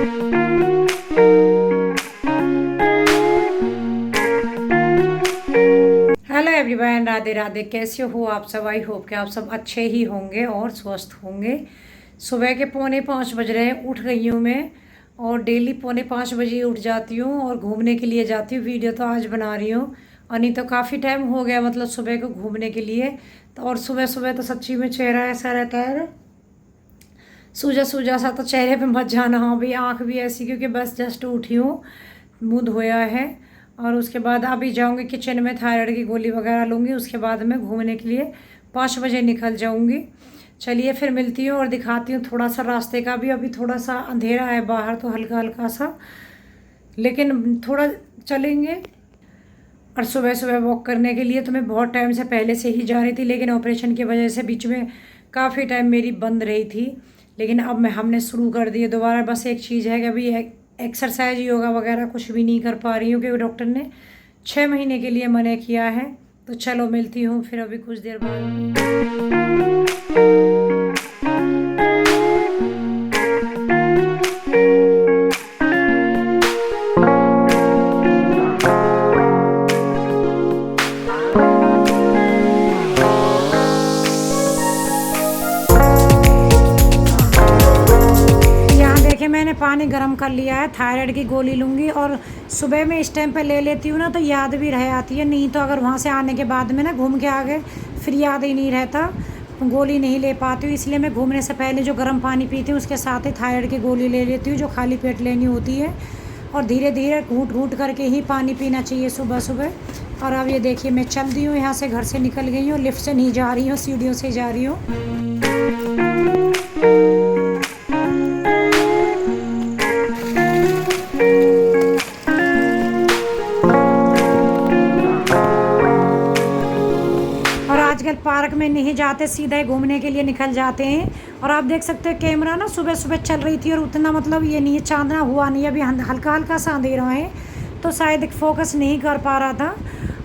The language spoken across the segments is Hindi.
Hello everyone, Radhe Radhe. कैसे हो आप सब? आई होप कि आप सब अच्छे ही होंगे और स्वस्थ होंगे। सुबह के 4:45 बज रहे हैं। उठ गई हूँ मैं, और डेली 4:45 बजे उठ जाती हूँ और घूमने के लिए जाती हूँ। वीडियो तो आज बना रही हूँ, और नहीं तो काफ़ी टाइम हो गया मतलब सुबह को घूमने के लिए। तो और सुबह सुबह तो सच्ची में चेहरा ऐसा रहता है ना, सूजा सूजा सा। तो चेहरे पे मत जाना। हाँ भाई, आँख भी ऐसी, क्योंकि बस जस्ट उठी हूँ, मुँह धोया है। और उसके बाद अभी जाऊँगी किचन में, थायराइड की गोली वगैरह लूँगी। उसके बाद मैं घूमने के लिए 5 बजे निकल जाऊँगी। चलिए फिर मिलती हूँ और दिखाती हूँ थोड़ा सा रास्ते का भी। अभी थोड़ा सा अंधेरा है बाहर, तो हल्का हल्का सा, लेकिन थोड़ा चलेंगे। और सुबह सुबह वॉक करने के लिए तो मैं बहुत टाइम से पहले से ही जा रही थी, लेकिन ऑपरेशन की वजह से बीच में काफ़ी टाइम मेरी बंद रही थी। लेकिन अब हमने शुरू कर दिए दोबारा। बस एक चीज़ है कि अभी एक्सरसाइज योगा वगैरह कुछ भी नहीं कर पा रही हूँ, क्योंकि डॉक्टर ने 6 महीने के लिए मना किया है। तो चलो मिलती हूँ फिर अभी कुछ देर बाद। मैंने पानी गर्म कर लिया है, थायराइड की गोली लूँगी। और सुबह में इस टाइम पे ले लेती हूँ ना, तो याद भी रह आती है। नहीं तो अगर वहाँ से आने के बाद में ना घूम के आ गए, फिर याद ही नहीं रहता, गोली नहीं ले पाती हूँ। इसलिए मैं घूमने से पहले जो गर्म पानी पीती हूँ उसके साथ ही थायराइड की गोली ले लेती हूँ, जो खाली पेट लेनी होती है। और धीरे धीरे घूंट घूंट करके ही पानी पीना चाहिए सुबह सुबह। और अब ये देखिए, मैं चल दी हूँ, यहाँ से घर से निकल गई हूँ। लिफ्ट से नहीं जा रही हूँ, सीढ़ियों से जा रही हूँ। आजकल पार्क में नहीं जाते, सीधे घूमने के लिए निकल जाते हैं। और आप देख सकते हैं कैमरा ना सुबह सुबह चल रही थी, और उतना मतलब ये नहीं है, चांदना हुआ नहीं, अभी हल्का हल्का सा अंधेरा है, तो शायद फोकस नहीं कर पा रहा था।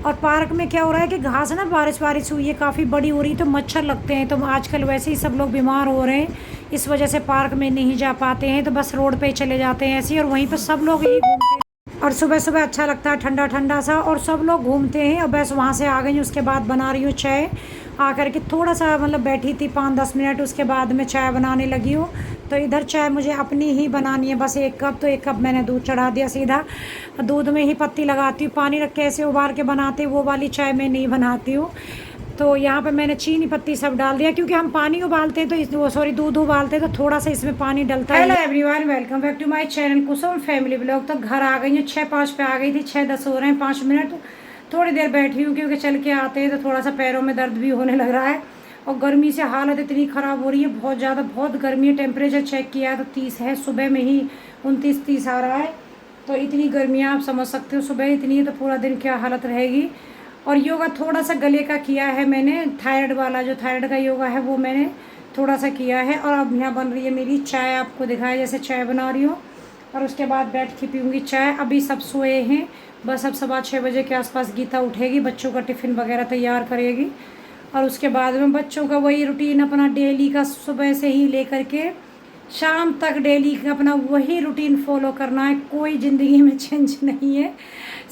और पार्क में क्या हो रहा है कि घास ना बारिश हुई है, काफ़ी बड़ी हो रही, तो मच्छर लगते हैं। तो आजकल वैसे ही सब लोग बीमार हो रहे हैं, इस वजह से पार्क में नहीं जा पाते हैं, तो बस रोड पर ही चले जाते हैं ऐसे ही। और वहीं पर सब लोग यही घूमते हैं, और सुबह सुबह अच्छा लगता है, ठंडा ठंडा सा, और सब लोग घूमते हैं। और बस वहाँ से आ गई हूँ, उसके बाद बना रही हूँ चाय। आकर के थोड़ा सा मतलब बैठी थी 5-10 मिनट, उसके बाद में चाय बनाने लगी हूँ। तो इधर चाय मुझे अपनी ही बनानी है, बस 1 कप। तो 1 कप मैंने दूध चढ़ा दिया सीधा। दूध में ही पत्ती लगाती हूँ, पानी रख के ऐसे उबाल के बनाती, वो वाली चाय मैं नहीं बनाती हूँ। तो यहाँ पे मैंने चीनी पत्ती सब डाल दिया, क्योंकि हम पानी उबालते हैं तो दूध उबालते हैं तो थोड़ा सा इसमें पानी डलता है। Hello everyone, welcome back to my channel Kusum family blog. तो घर आ गई हूँ, 6:05 पे आ गई थी, 6:10 हो रहे हैं, 5 मिनट थोड़ी देर बैठी हूँ, क्योंकि चल के आते हैं तो थोड़ा सा पैरों में दर्द भी होने लग रहा है। और गर्मी से हालत इतनी ख़राब हो रही है, बहुत ज़्यादा, बहुत गर्मी है। टेम्परेचर चेक किया है तो 30 है, सुबह में ही 29-30 आ रहा है। तो इतनी गर्मियाँ आप समझ सकते हो, सुबह इतनी है तो पूरा दिन क्या हालत रहेगी। और योगा थोड़ा सा गले का किया है मैंने, थायराइड वाला, जो थायराइड का योगा है वो मैंने थोड़ा सा किया है। और अब यहाँ बन रही है मेरी चाय, आपको दिखाया जैसे चाय बना रही हूँ। और उसके बाद बैठ के पीऊँगी चाय। अभी सब सोए हैं, बस अब 6:15 बजे के आसपास गीता उठेगी, बच्चों का टिफ़िन वगैरह तैयार करेगी। और उसके बाद में बच्चों का वही रूटीन अपना डेली का, सुबह से ही लेकर के शाम तक डेली का अपना वही रूटीन फॉलो करना है। कोई ज़िंदगी में चेंज नहीं है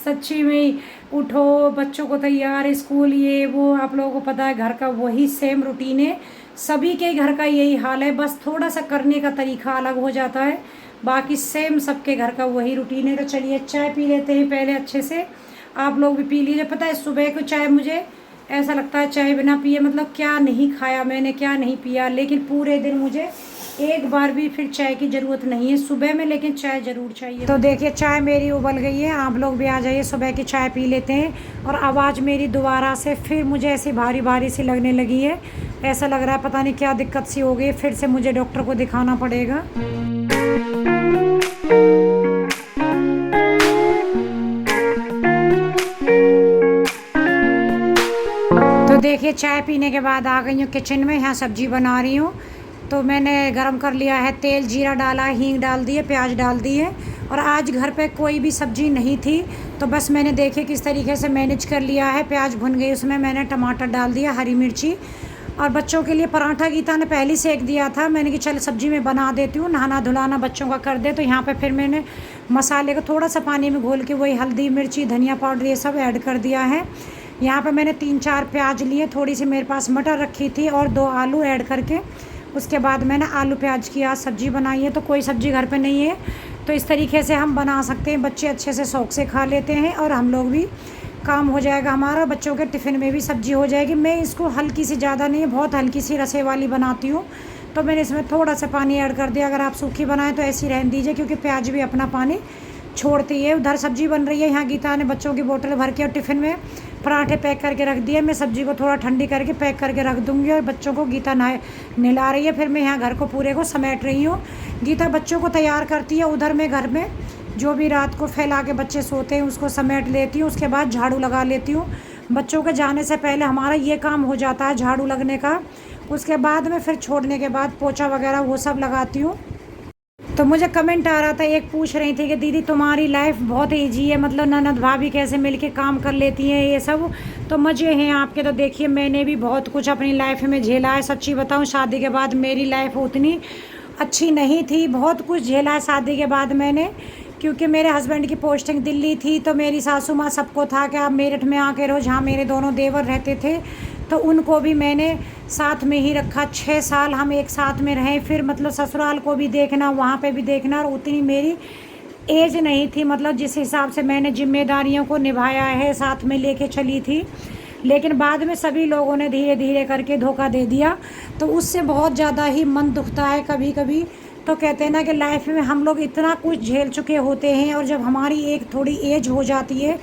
सच्ची में। उठो, बच्चों को तैयार, स्कूल, ये वो, आप लोगों को पता है, घर का वही सेम रूटीन है। सभी के घर का यही हाल है, बस थोड़ा सा करने का तरीका अलग हो जाता है, बाकी सेम सबके घर का वही रूटीन है। तो चलिए चाय पी लेते हैं पहले अच्छे से। आप लोग भी पी लीजिए। पता है सुबह को चाय, मुझे ऐसा लगता है चाय बिना पिए मतलब क्या नहीं खाया मैंने, क्या नहीं पिया। लेकिन पूरे दिन मुझे एक बार भी फिर चाय की ज़रूरत नहीं है सुबह में, लेकिन चाय ज़रूर चाहिए। तो देखिए चाय मेरी उबल गई है, आप लोग भी आ जाइए, सुबह की चाय पी लेते हैं। और आवाज़ मेरी दोबारा से फिर मुझे ऐसी भारी भारी सी लगने लगी है, ऐसा लग रहा है पता नहीं क्या दिक्कत सी हो गई, फिर से मुझे डॉक्टर को दिखाना पड़ेगा। तो देखिए चाय पीने के बाद आ गई हूँ किचन में, यहाँ सब्जी बना रही हूँ। तो मैंने गरम कर लिया है तेल, जीरा डाला, हींग डाल दिए, प्याज डाल दिए। और आज घर पे कोई भी सब्ज़ी नहीं थी, तो बस मैंने देखे किस तरीके से मैनेज कर लिया है। प्याज भुन गई, उसमें मैंने टमाटर डाल दिया, हरी मिर्ची, और बच्चों के लिए पराठा गीता ने पहले सेक दिया था। मैंने कि चल सब्जी में बना देती हूँ, नहाना धुलाना बच्चों का कर दे। तो यहाँ पे फिर मैंने मसाले को थोड़ा सा पानी में घोल के वही हल्दी मिर्ची धनिया पाउडर ये सब ऐड कर दिया है। यहाँ पे मैंने 3-4 प्याज लिए, थोड़ी सी मेरे पास मटर रखी थी और 2 आलू ऐड करके उसके बाद मैंने आलू प्याज की आज सब्ज़ी बनाई है। तो कोई सब्ज़ी घर पे नहीं है तो इस तरीके से हम बना सकते हैं। बच्चे अच्छे से शौक़ से खा लेते हैं और हम लोग भी, काम हो जाएगा हमारा, बच्चों के टिफ़िन में भी सब्ज़ी हो जाएगी। मैं इसको हल्की सी, ज़्यादा नहीं, बहुत हल्की सी रसे वाली बनाती हूँ। तो मैंने इसमें थोड़ा सा पानी ऐड कर दिया। अगर आप सूखी बनाएं तो ऐसी रहने दीजिए क्योंकि प्याज भी अपना पानी छोड़ती है। उधर सब्ज़ी बन रही है, यहाँ गीता ने बच्चों की बोतल भर के और टिफ़िन में पराठे पैक करके रख दिए। मैं सब्ज़ी को थोड़ा ठंडी करके पैक करके रख दूँगी और बच्चों को गीता नहला रही है। फिर मैं यहाँ घर को पूरे को समेट रही हूँ। गीता बच्चों को तैयार करती है, उधर मैं घर में जो भी रात को फैला के बच्चे सोते हैं उसको समेट लेती हूँ। उसके बाद झाड़ू लगा लेती हूँ। बच्चों के जाने से पहले हमारा ये काम हो जाता है झाड़ू लगने का। उसके बाद में फिर छोड़ने के बाद पोछा वगैरह वो सब लगाती हूँ। तो मुझे कमेंट आ रहा था, एक पूछ रही थी कि दीदी तुम्हारी लाइफ बहुत ईजी है, मतलब ननद भाभी कैसे मिलके काम कर लेती हैं ये सब, तो मज़े हैं आपके। तो देखिए मैंने भी बहुत कुछ अपनी लाइफ में झेला है। सच्ची बताऊँ, शादी के बाद मेरी लाइफ उतनी अच्छी नहीं थी। बहुत कुछ झेला है शादी के बाद मैंने, क्योंकि मेरे हस्बैंड की पोस्टिंग दिल्ली थी। तो मेरी सासू माँ सबको था कि आप मेरठ में आके रहो, जहाँ मेरे दोनों देवर रहते थे। तो उनको भी मैंने साथ में ही रखा, 6 साल हम एक साथ में रहे। फिर मतलब ससुराल को भी देखना, वहाँ पे भी देखना, और उतनी मेरी एज नहीं थी, मतलब जिस हिसाब से मैंने जिम्मेदारियों को निभाया है, साथ में लेके चली थी। लेकिन बाद में सभी लोगों ने धीरे धीरे करके धोखा दे दिया, तो उससे बहुत ज़्यादा ही मन दुखता है कभी कभी। तो कहते हैं ना कि लाइफ में हम लोग इतना कुछ झेल चुके होते हैं, और जब हमारी एक थोड़ी एज हो जाती है,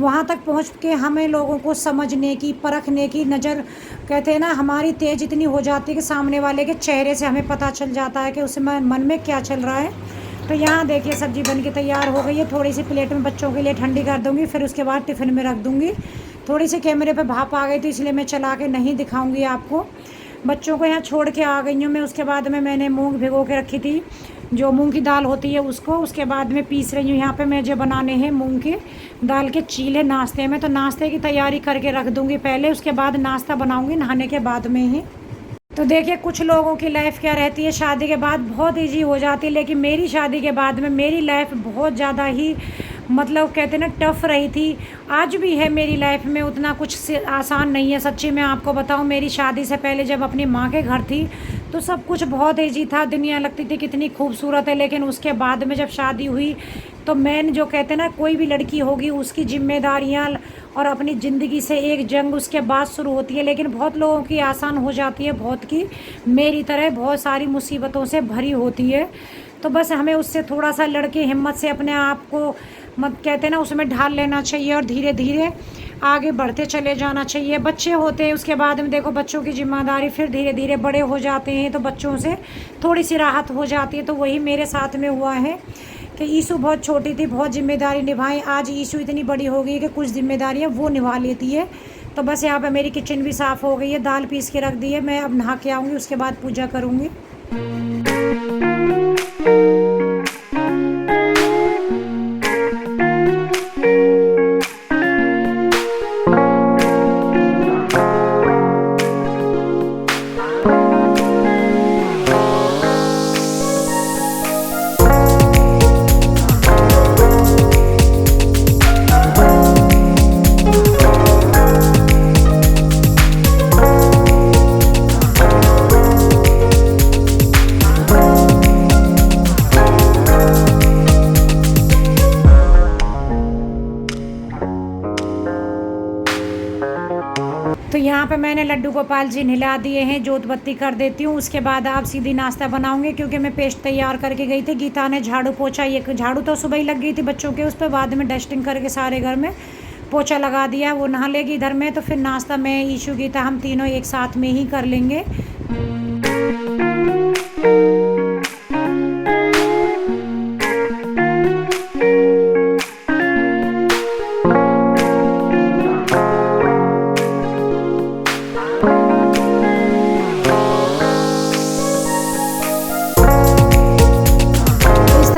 वहाँ तक पहुँच के हमें लोगों को समझने की, परखने की नज़र, कहते हैं ना, हमारी तेज़ इतनी हो जाती है कि सामने वाले के चेहरे से हमें पता चल जाता है कि उस मन में क्या चल रहा है। तो यहाँ देखिए सब्ज़ी बन के तैयार हो गई है। थोड़ी सी प्लेट में बच्चों के लिए ठंडी कर दूँगी, फिर उसके बाद टिफ़िन में रख दूँगी। थोड़ी सी कैमरे पे भाप आ गई तो इसलिए मैं चला के नहीं दिखाऊँगी आपको। बच्चों को यहाँ छोड़ के आ गई हूँ मैं। उसके बाद में मैंने मूंग भिगो के रखी थी, जो मूंग की दाल होती है उसको। उसके बाद में पीस रही हूँ। यहाँ पे मुझे बनाने हैं मूंग के दाल के चीले नाश्ते में। तो नाश्ते की तैयारी करके रख दूँगी पहले, उसके बाद नाश्ता बनाऊँगी नहाने के बाद में ही। तो देखिए कुछ लोगों की लाइफ क्या रहती है, शादी के बाद बहुत ईजी हो जाती है, लेकिन मेरी शादी के बाद में मेरी लाइफ बहुत ज़्यादा ही, मतलब कहते हैं ना, टफ़ रही थी। आज भी है मेरी लाइफ में, उतना कुछ आसान नहीं है। सच्ची मैं आपको बताऊं, मेरी शादी से पहले जब अपनी माँ के घर थी तो सब कुछ बहुत ईजी था, दुनिया लगती थी कितनी खूबसूरत है। लेकिन उसके बाद में जब शादी हुई तो मैंने, जो कहते हैं ना, कोई भी लड़की होगी उसकी जिम्मेदारियाँ और अपनी ज़िंदगी से एक जंग उसके बाद शुरू होती है। लेकिन बहुत लोगों की आसान हो जाती है, बहुत की मेरी तरह बहुत सारी मुसीबतों से भरी होती है। तो बस हमें उससे थोड़ा सा लड़के हिम्मत से अपने आप को, मत कहते हैं ना, उसमें ढाल लेना चाहिए और धीरे धीरे आगे बढ़ते चले जाना चाहिए। बच्चे होते हैं, उसके बाद में देखो बच्चों की जिम्मेदारी, फिर धीरे धीरे बड़े हो जाते हैं तो बच्चों से थोड़ी सी राहत हो जाती है। तो वही मेरे साथ में हुआ है कि ईशू बहुत छोटी थी, बहुत जिम्मेदारी निभाई। आज ईशू इतनी बड़ी हो गई है कि कुछ जिम्मेदारियाँ वो निभा लेती है। तो बस यहाँ पर मेरी किचन भी साफ़ हो गई है, दाल पीस के रख दी है। मैं अब नहा के आऊँगी, उसके बाद पूजा करूँगी। तो यहाँ पे मैंने लड्डू गोपाल जी नहला दिए हैं, जोत बत्ती कर देती हूँ। उसके बाद आप सीधी नाश्ता बनाऊंगी, क्योंकि मैं पेस्ट तैयार करके गई थी। गीता ने झाड़ू पोछा, ये झाड़ू तो सुबह ही लग गई थी बच्चों के, उस पर बाद में डस्टिंग करके सारे घर में पोछा लगा दिया। वो नहा लेगी इधर में, तो फिर नाश्ता मैं, ईशू, गीता, हम तीनों एक साथ में ही कर लेंगे।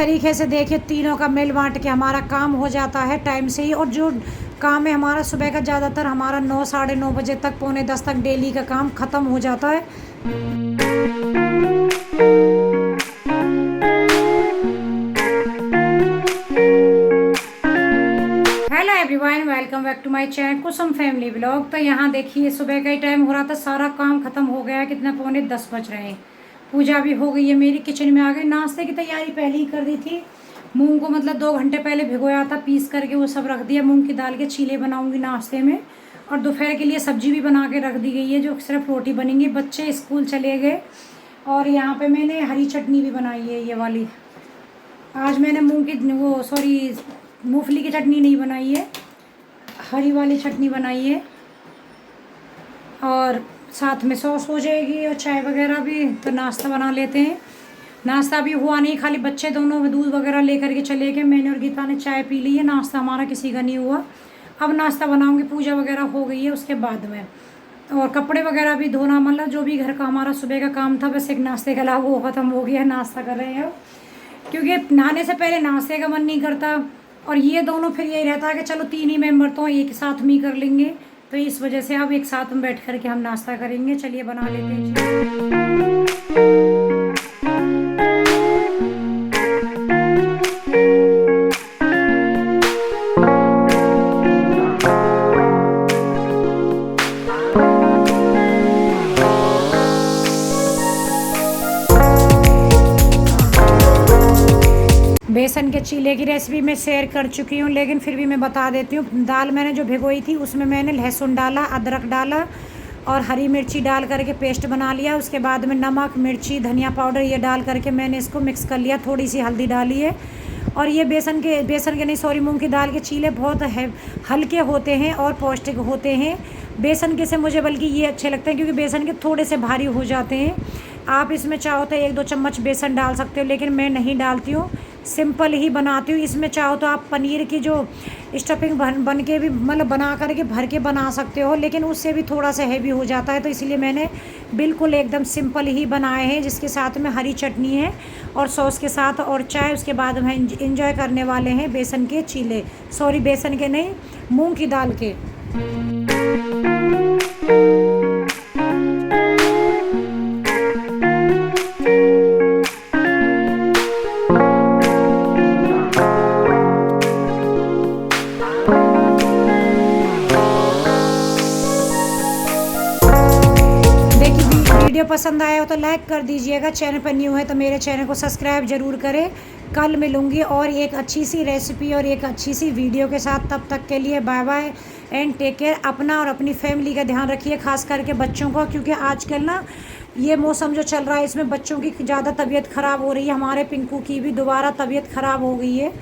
तरीके से देखिए तीनों का मिल बांट के हमारा काम हो जाता है टाइम से ही। और जो काम है हमारा सुबह का, ज़्यादातर हमारा 9 साढ़े 9 बजे तक, पौने 10 तक डेली का काम ख़त्म हो जाता है। Hello everyone, welcome back to my channel Kusum family blog. तो यहाँ देखिए सुबह का ही टाइम हो रहा था, सारा काम ख़त्म हो गया है। कितना, पौने 10 बज रहे हैं। पूजा भी हो गई है मेरी, किचन में आ गई। नाश्ते की तैयारी पहले ही कर दी थी। मूंग को मतलब 2 घंटे पहले भिगोया था, पीस करके वो सब रख दिया। मूंग की दाल के चीले बनाऊंगी नाश्ते में। और दोपहर के लिए सब्जी भी बना के रख दी गई है, जो सिर्फ रोटी बनेंगी। बच्चे स्कूल चले गए। और यहाँ पे मैंने हरी चटनी भी बनाई है, ये वाली। आज मैंने मूंगफली की चटनी नहीं बनाई है, हरी वाली चटनी बनाई है। और साथ में सॉस हो जाएगी और चाय वगैरह भी। तो नाश्ता बना लेते हैं। नाश्ता भी हुआ नहीं, खाली बच्चे दोनों दूध वगैरह लेकर के चले गए। मैंने और गीता ने चाय पी ली है, नाश्ता हमारा किसी का नहीं हुआ। अब नाश्ता बनाऊंगी, पूजा वगैरह हो गई है उसके बाद में। और कपड़े वगैरह भी धोना, मतलब जो भी घर का हमारा सुबह का काम था, बस एक नाश्ते के अलावा वो ख़त्म हो गया है। नाश्ता कर रहे हैं अब, क्योंकि नहाने से पहले नाश्ते का मन नहीं करता। और ये दोनों फिर यही रहता है कि चलो 3 ही मेंबर तो एक साथ में ही कर लेंगे। तो इस वजह से अब एक साथ में बैठ कर के हम नाश्ता करेंगे। चलिए बना लेते हैं। बेसन के चीले की रेसिपी मैं शेयर कर चुकी हूँ, लेकिन फिर भी मैं बता देती हूँ। दाल मैंने जो भिगोई थी उसमें मैंने लहसुन डाला, अदरक डाला और हरी मिर्ची डाल करके पेस्ट बना लिया। उसके बाद में नमक, मिर्ची, धनिया पाउडर ये डाल करके मैंने इसको मिक्स कर लिया। थोड़ी सी हल्दी डाली है। और ये मूंग की दाल के चीले बहुत हल्के होते हैं और पौष्टिक होते हैं। बेसन के से मुझे बल्कि ये अच्छे लगते हैं, क्योंकि बेसन के थोड़े से भारी हो जाते हैं। आप इसमें चाहो तो 1-2 चम्मच बेसन डाल सकते हो, लेकिन मैं नहीं डालती हूँ, सिंपल ही बनाती हूँ। इसमें चाहो तो आप पनीर की जो स्टफिंग बन के भी, मतलब बना करके भर के बना सकते हो, लेकिन उससे भी थोड़ा सा हैवी हो जाता है। तो इसलिए मैंने बिल्कुल एकदम सिंपल ही बनाए हैं, जिसके साथ में हरी चटनी है और सॉस के साथ और चाय। उसके बाद हम इंजॉय करने वाले हैं बेसन के चीले, बेसन के नहीं, मूँग की दाल के। वीडियो पसंद आया हो तो लाइक कर दीजिएगा। चैनल पर न्यू है तो मेरे चैनल को सब्सक्राइब ज़रूर करें। कल मिलूँगी और एक अच्छी सी रेसिपी और एक अच्छी सी वीडियो के साथ। तब तक के लिए bye bye and take care. अपना और अपनी फैमिली का ध्यान रखिए, खास करके बच्चों को, क्योंकि आजकल ना ये मौसम जो चल रहा है इसमें बच्चों की ज़्यादा तबीयत ख़राब हो रही है। हमारे पिंकू की भी दोबारा तबीयत ख़राब हो गई है।